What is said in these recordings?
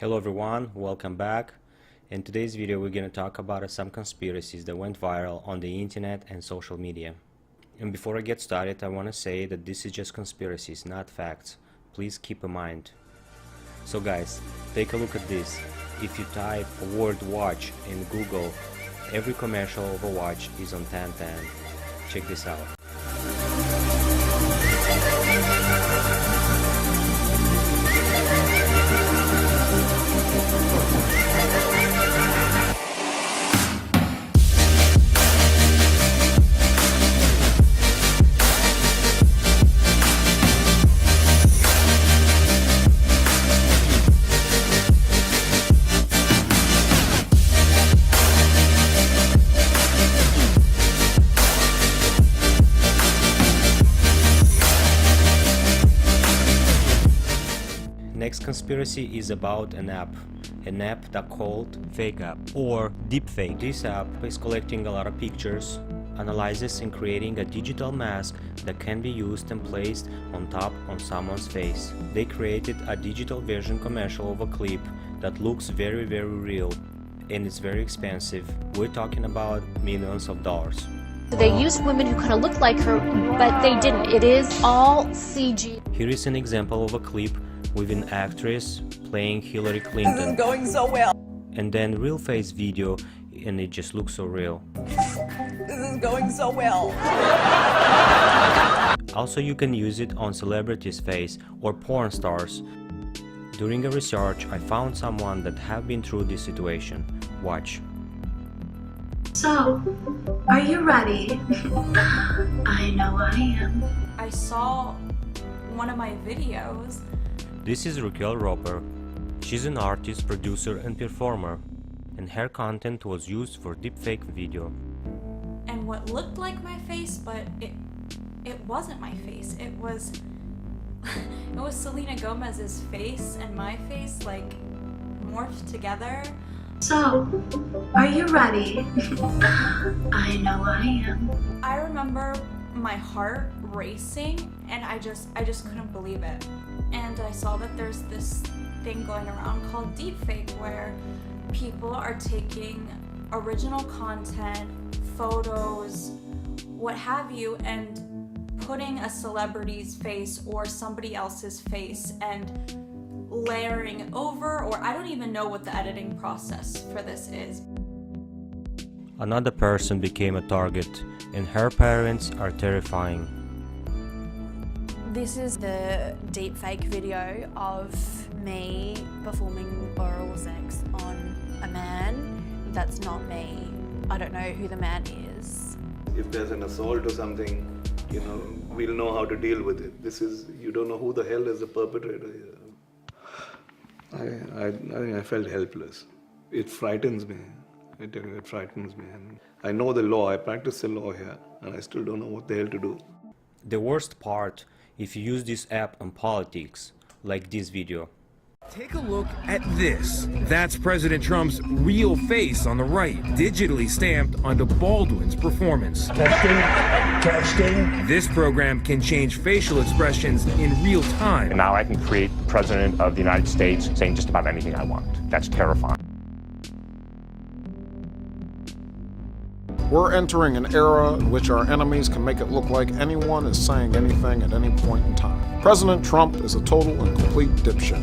Hello everyone, welcome back. In today's video we're going to talk about some conspiracies that went viral on the internet and social media. And before I get started, I want to say that this is just conspiracies, not facts. Please keep in mind. So guys, take a look at this. If you type a word watch in Google, every commercial of a watch is on 1010. Check this out. Next conspiracy is about an app that called Fake App or Deepfake. This app is collecting a lot of pictures, analyzes and creating a digital mask that can be used and placed on top on someone's face. They created a digital version commercial of a clip that looks very real and it's very expensive. We're talking about millions of dollars. They used women who kind of looked like her, but they didn't. It is all CG. Here is an example of a clip with an actress playing Hillary Clinton. This is going so well. And then real face video and it just looks so real. This is going so well. Also you can use it on celebrities' face or porn stars. During a research I found someone that have been through this situation. Watch. So, are you ready? I know I am. I saw one of my videos. This is Raquel Roper. She's an artist, producer and performer, and her content was used for deepfake video. And what looked like my face, but it wasn't my face. It was Selena Gomez's face and my face like morphed together. So, are you ready? I know I am. I remember my heart racing and I just couldn't believe it. And I saw that there's this thing going around called Deepfake where people are taking original content, photos, what have you, and putting a celebrity's face or somebody else's face and layering it over, or I don't even know what the editing process for this is. Another person became a target, and her parents are terrifying. This is the deepfake video of me performing oral sex on a man that's not me. I don't know who the man is. If there's an assault or something, we'll know how to deal with it. You don't know who the hell is the perpetrator here. I think I felt helpless. It frightens me. I tell you, it frightens me. And I know the law, I practice the law here, and I still don't know what the hell to do. The worst part, if you use this app on politics, like this video. Take a look at this. That's President Trump's real face on the right, digitally stamped onto Baldwin's performance. Testing. This program can change facial expressions in real time. And now I can create the President of the United States saying just about anything I want. That's terrifying. We're entering an era in which our enemies can make it look like anyone is saying anything at any point in time. President Trump is a total and complete dipshit.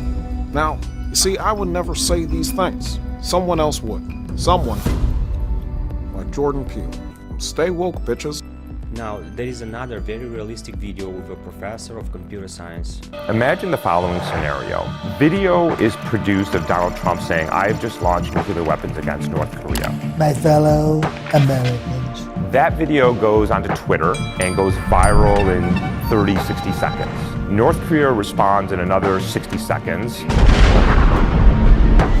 Now, you see, I would never say these things. Someone else would. Someone like Jordan Peele. Stay woke, bitches. Now, there is another very realistic video with a professor of computer science. Imagine the following scenario. Video is produced of Donald Trump saying, "I've just launched nuclear weapons against North Korea." My fellow Americans. That video goes onto Twitter and goes viral in 30, 60 seconds. North Korea responds in another 60 seconds.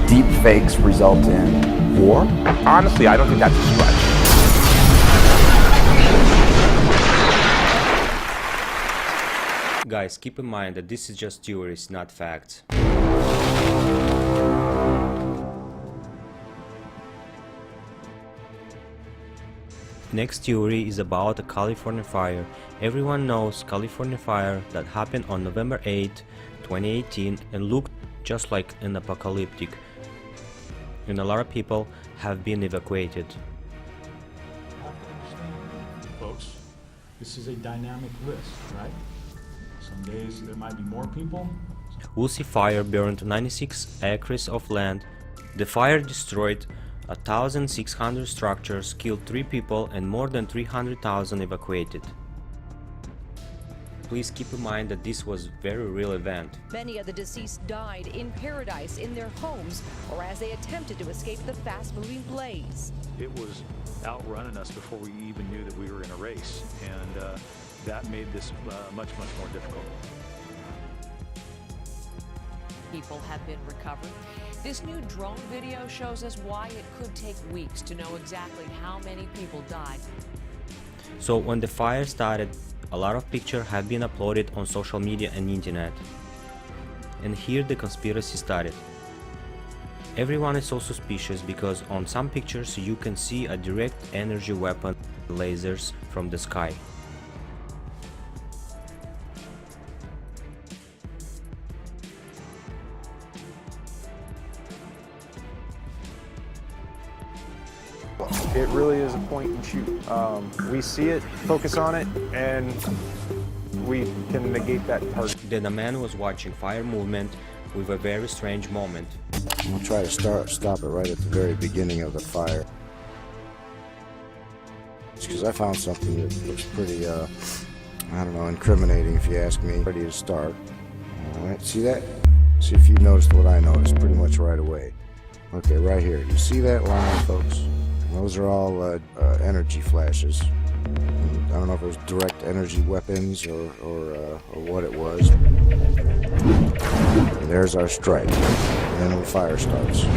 Deep fakes result in war? Honestly, I don't think that's a stretch. Guys, keep in mind that this is just theories, not facts. Next theory is about the California fire. Everyone knows California fire that happened on November 8, 2018 and looked just like an apocalyptic, and a lot of people have been evacuated. Folks, this is a dynamic list, right? Some days there might be more people. Woolsey Fire burned 96 acres of land. The fire destroyed 1,600 structures, killed 3 people, and more than 300,000 evacuated. Please keep in mind that this was a very real event. Many of the deceased died in paradise in their homes or as they attempted to escape the fast-moving blaze. It was outrunning us before we even knew that we were in a race, and that made this much more difficult. People have been recovered. This new drone video shows us why it could take weeks to know exactly how many people died. So when the fire started, a lot of pictures have been uploaded on social media and internet. And here the conspiracy started. Everyone is so suspicious because on some pictures you can see a direct energy weapon, lasers from the sky. It really is a point and shoot. We see it, focus on it, and we can negate that target. Then a man was watching fire movement with a very strange moment. I'll try to stop it right at the very beginning of the fire. It's because I found something that looks pretty, I don't know, incriminating if you ask me. Ready to start. All right, see that? See if you noticed what I noticed pretty much right away. Okay, right here. You see that line, folks? Those are all energy flashes. I don't know if it was direct energy weapons or what it was. And there's our strike. And then the fire starts.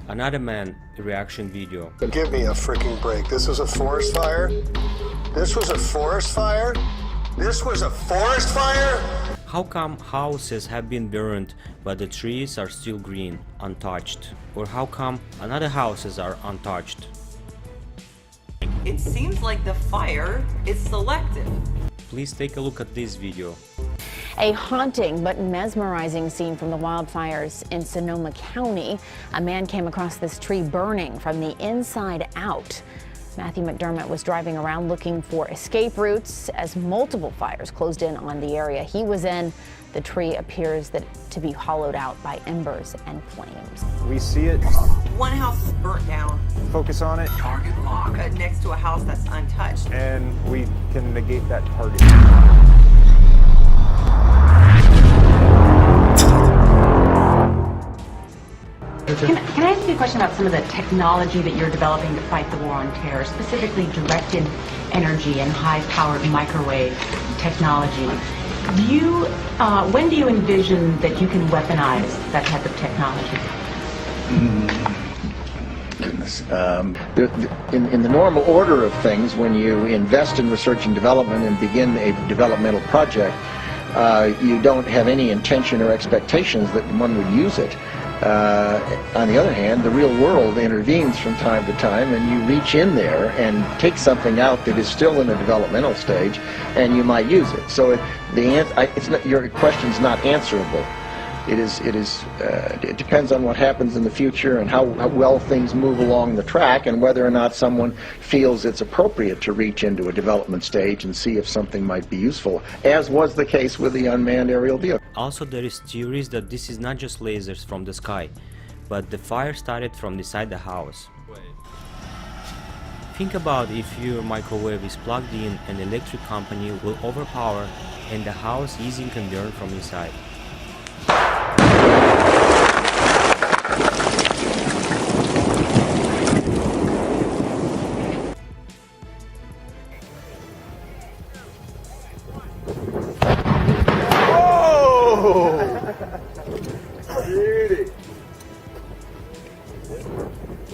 Another man reaction video. Give me a freaking break. This was a forest fire? This was a forest fire? This was a forest fire? How come houses have been burned but the trees are still green, untouched? Or how come another houses are untouched? It seems like the fire is selective. Please take a look at this video. A haunting but mesmerizing scene from the wildfires in Sonoma County. A man came across this tree burning from the inside out. Matthew McDermott was driving around looking for escape routes as multiple fires closed in on the area he was in. The tree appears to be hollowed out by embers and flames. We see it. One house is burnt down. Focus on it. Target lock. Next to a house that's untouched. And we can negate that target. Can I ask you a question about some of the technology that you're developing to fight the war on terror, specifically directed energy and high-powered microwave technology? When do you envision that you can weaponize that type of technology? Goodness. In the normal order of things, when you invest in research and development and begin a developmental project, you don't have any intention or expectations that one would use it. On the other hand, the real world intervenes from time to time, and you reach in there and take something out that is still in a developmental stage, and you might use it. So your question's not answerable. It depends on what happens in the future and how well things move along the track, and whether or not someone feels it's appropriate to reach into a development stage and see if something might be useful, as was the case with the unmanned aerial vehicle. Also, there is theories that this is not just lasers from the sky, but the fire started from inside the house. Think about if your microwave is plugged in, an electric company will overpower and the house easily can burn from inside.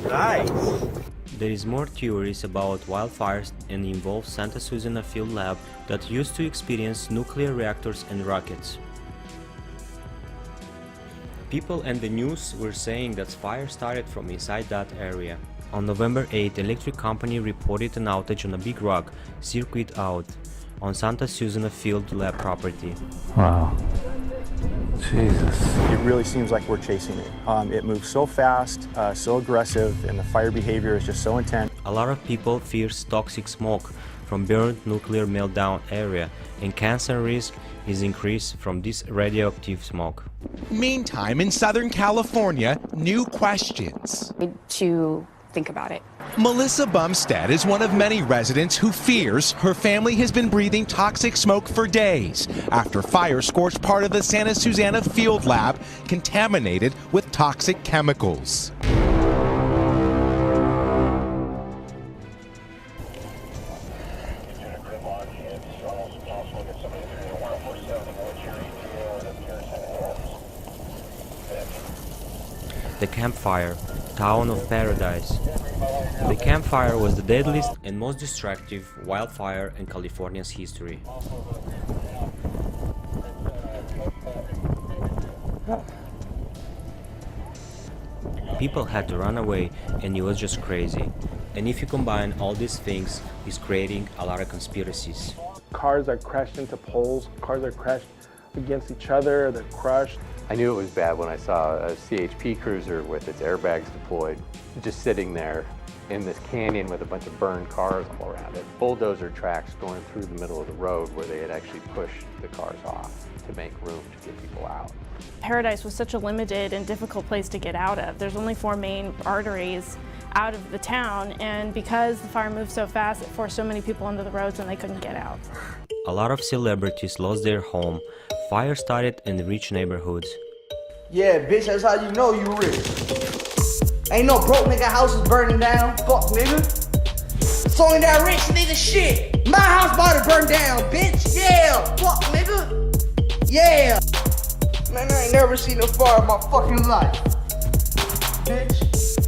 Nice. There is more theories about wildfires and involve Santa Susana Field Lab that used to experience nuclear reactors and rockets. People and the news were saying that fire started from inside that area. On November 8, electric company reported an outage on a big rock circuit out on Santa Susana Field Lab property. Wow. Jesus. It really seems like we're chasing it. It moves so fast, so aggressive, and the fire behavior is just so intense. A lot of people fear toxic smoke from burned nuclear meltdown area, and cancer risk is increased from this radioactive smoke. Meantime, in Southern California, new questions. To think about it. Melissa Bumstead is one of many residents who fears her family has been breathing toxic smoke for days after fire scorched part of the Santa Susana field lab contaminated with toxic chemicals. The campfire, town of paradise. The campfire was the deadliest and most destructive wildfire in California's history. People had to run away, and it was just crazy. And if you combine all these things, it's creating a lot of conspiracies. Cars are crashed into poles, cars are crashed against each other, they're crushed. I knew it was bad when I saw a CHP cruiser with its airbags deployed, just sitting there in this canyon with a bunch of burned cars all around it. Bulldozer tracks going through the middle of the road where they had actually pushed the cars off to make room to get people out. Paradise was such a limited and difficult place to get out of. There's only 4 main arteries out of the town, and because the fire moved so fast, it forced so many people onto the roads and they couldn't get out. A lot of celebrities lost their home. Fire started in the rich neighborhoods. Yeah, bitch, that's how you know you rich. Ain't no broke nigga houses burning down. Fuck, nigga. It's only that rich nigga shit. My house about to burn down, bitch. Yeah, fuck, nigga. Yeah. Man, I ain't never seen a fire in my fucking life. Bitch.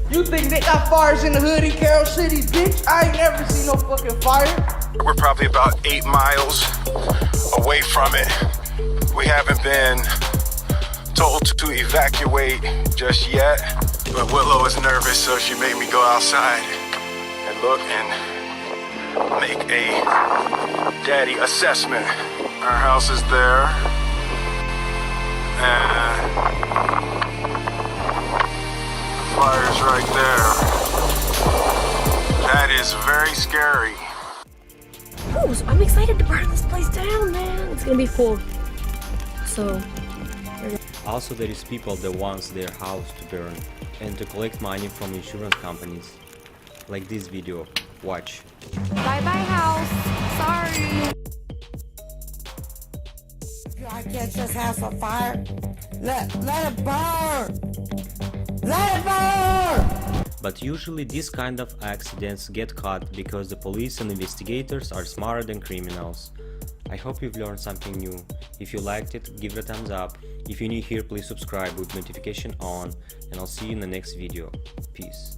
You think they got fires in the hood in Carroll City, bitch? I ain't never seen no fucking fire. We're probably about 8 miles away from it. We haven't been told to evacuate just yet, but Willow is nervous, so she made me go outside and look and make a daddy assessment. Our house is there, and the fire's right there. That is very scary. Oh, so I'm excited to burn this place down, man. It's gonna be cool. So. Also, there is people that wants their house to burn and to collect money from insurance companies. Like this video. Watch. Bye bye house. Sorry. I catch this house on fire. Let it burn. Let it burn. But usually these kind of accidents get caught because the police and investigators are smarter than criminals. I hope you've learned something new. If you liked it, give it a thumbs up. If you're new here, please subscribe with notification on, and I'll see you in the next video. Peace.